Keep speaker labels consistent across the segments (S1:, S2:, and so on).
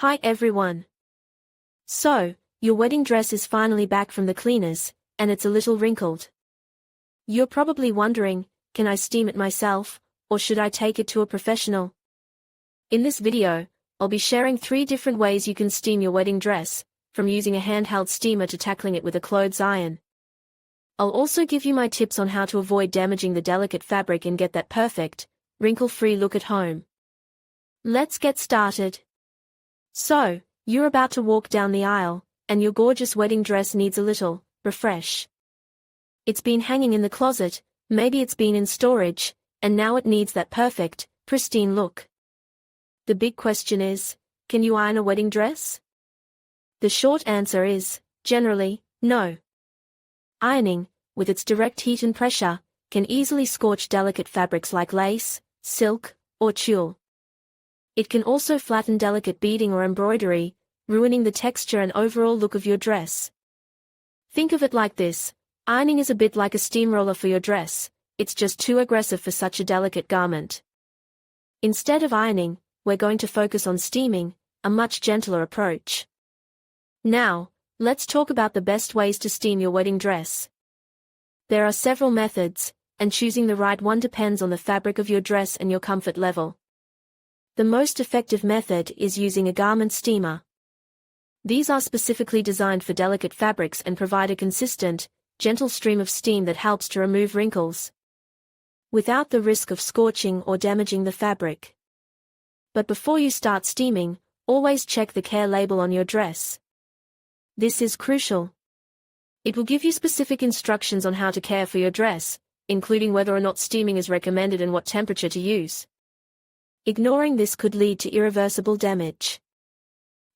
S1: Hi everyone. So, your wedding dress is finally back from the cleaners, and it's a little wrinkled. You're probably wondering, can I steam it myself, or should I take it to a professional? In this video, I'll be sharing 3 different ways you can steam your wedding dress, from using a handheld steamer to tackling it with a clothes iron. I'll also give you my tips on how to avoid damaging the delicate fabric and get that perfect, wrinkle-free look at home. Let's get started. So, you're about to walk down the aisle, and your gorgeous wedding dress needs a little refresh. It's been hanging in the closet, maybe it's been in storage, and now it needs that perfect, pristine look. The big question is, can you iron a wedding dress? The short answer is, generally, no. Ironing, with its direct heat and pressure, can easily scorch delicate fabrics like lace, silk, or tulle. It can also flatten delicate beading or embroidery, ruining the texture and overall look of your dress. Think of it like this: ironing is a bit like a steamroller for your dress, it's just too aggressive for such a delicate garment. Instead of ironing, we're going to focus on steaming, a much gentler approach. Now, let's talk about the best ways to steam your wedding dress. There are several methods, and choosing the right one depends on the fabric of your dress and your comfort level. The most effective method is using a garment steamer. These are specifically designed for delicate fabrics and provide a consistent, gentle stream of steam that helps to remove wrinkles, without the risk of scorching or damaging the fabric. But before you start steaming, always check the care label on your dress. This is crucial. It will give you specific instructions on how to care for your dress, including whether or not steaming is recommended and what temperature to use. Ignoring this could lead to irreversible damage.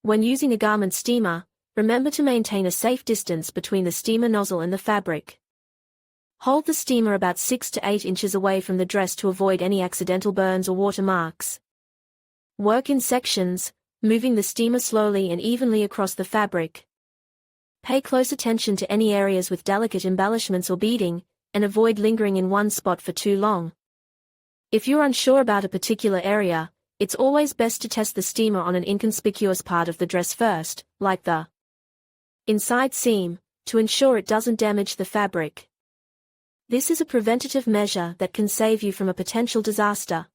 S1: When using a garment steamer, remember to maintain a safe distance between the steamer nozzle and the fabric. Hold the steamer about 6 to 8 inches away from the dress to avoid any accidental burns or watermarks. Work in sections, moving the steamer slowly and evenly across the fabric. Pay close attention to any areas with delicate embellishments or beading, and avoid lingering in one spot for too long. If you're unsure about a particular area, it's always best to test the steamer on an inconspicuous part of the dress first, like the inside seam, to ensure it doesn't damage the fabric. This is a preventative measure that can save you from a potential disaster.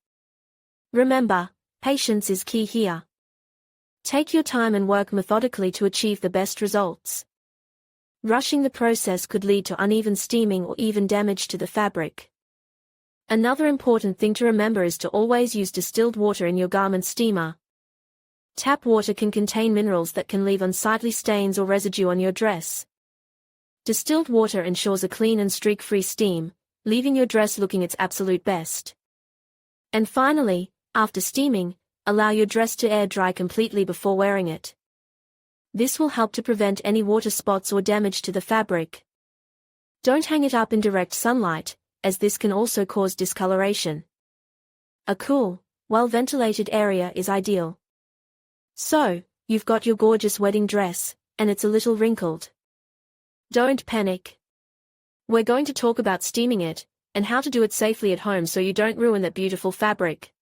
S1: Remember, patience is key here. Take your time and work methodically to achieve the best results. Rushing the process could lead to uneven steaming or even damage to the fabric. Another important thing to remember is to always use distilled water in your garment steamer. Tap water can contain minerals that can leave unsightly stains or residue on your dress. Distilled water ensures a clean and streak-free steam, leaving your dress looking its absolute best. And finally, after steaming, allow your dress to air dry completely before wearing it. This will help to prevent any water spots or damage to the fabric. Don't hang it up in direct sunlight, as this can also cause discoloration. A cool, well-ventilated area is ideal. So, you've got your gorgeous wedding dress, and it's a little wrinkled. Don't panic. We're going to talk about steaming it, and how to do it safely at home so you don't ruin that beautiful fabric.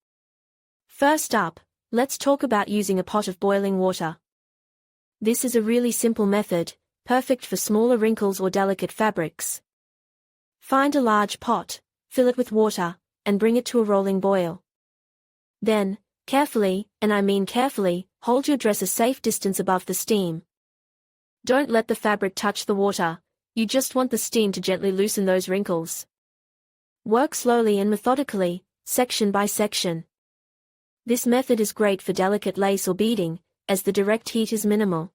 S1: First up, let's talk about using a pot of boiling water. This is a really simple method, perfect for smaller wrinkles or delicate fabrics. Find a large pot, fill it with water, and bring it to a rolling boil. Then, carefully, and I mean carefully, hold your dress a safe distance above the steam. Don't let the fabric touch the water, you just want the steam to gently loosen those wrinkles. Work slowly and methodically, section by section. This method is great for delicate lace or beading, as the direct heat is minimal.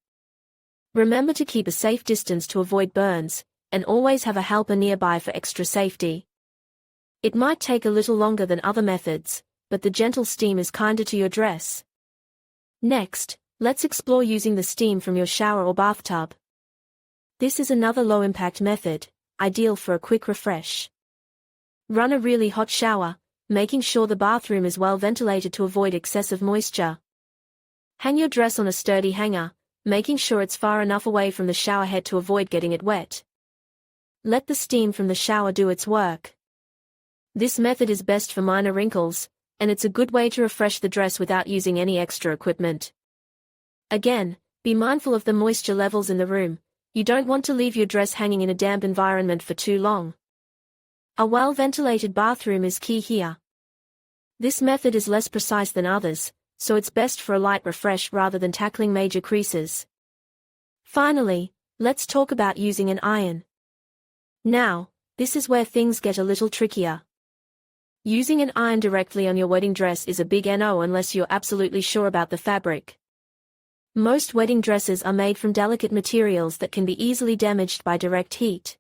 S1: Remember to keep a safe distance to avoid burns, and always have a helper nearby for extra safety. It might take a little longer than other methods, but the gentle steam is kinder to your dress. Next, let's explore using the steam from your shower or bathtub. This is another low-impact method, ideal for a quick refresh. Run a really hot shower, making sure the bathroom is well ventilated to avoid excessive moisture. Hang your dress on a sturdy hanger, making sure it's far enough away from the shower head to avoid getting it wet. Let the steam from the shower do its work. This method is best for minor wrinkles, and it's a good way to refresh the dress without using any extra equipment. Again, be mindful of the moisture levels in the room. You don't want to leave your dress hanging in a damp environment for too long. A well-ventilated bathroom is key here. This method is less precise than others, so it's best for a light refresh rather than tackling major creases. Finally, let's talk about using an iron. Now, this is where things get a little trickier. Using an iron directly on your wedding dress is a big no unless you're absolutely sure about the fabric. Most wedding dresses are made from delicate materials that can be easily damaged by direct heat.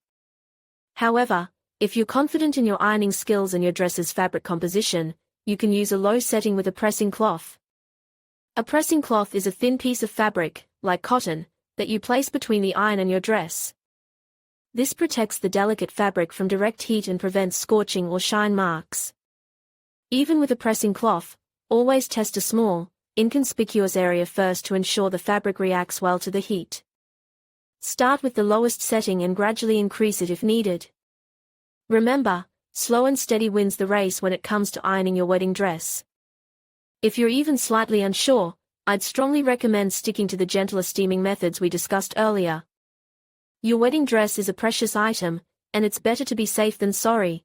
S1: However, if you're confident in your ironing skills and your dress's fabric composition, you can use a low setting with a pressing cloth. A pressing cloth is a thin piece of fabric, like cotton, that you place between the iron and your dress. This protects the delicate fabric from direct heat and prevents scorching or shine marks. Even with a pressing cloth, always test a small, inconspicuous area first to ensure the fabric reacts well to the heat. Start with the lowest setting and gradually increase it if needed. Remember, slow and steady wins the race when it comes to ironing your wedding dress. If you're even slightly unsure, I'd strongly recommend sticking to the gentler steaming methods we discussed earlier. Your wedding dress is a precious item, and it's better to be safe than sorry.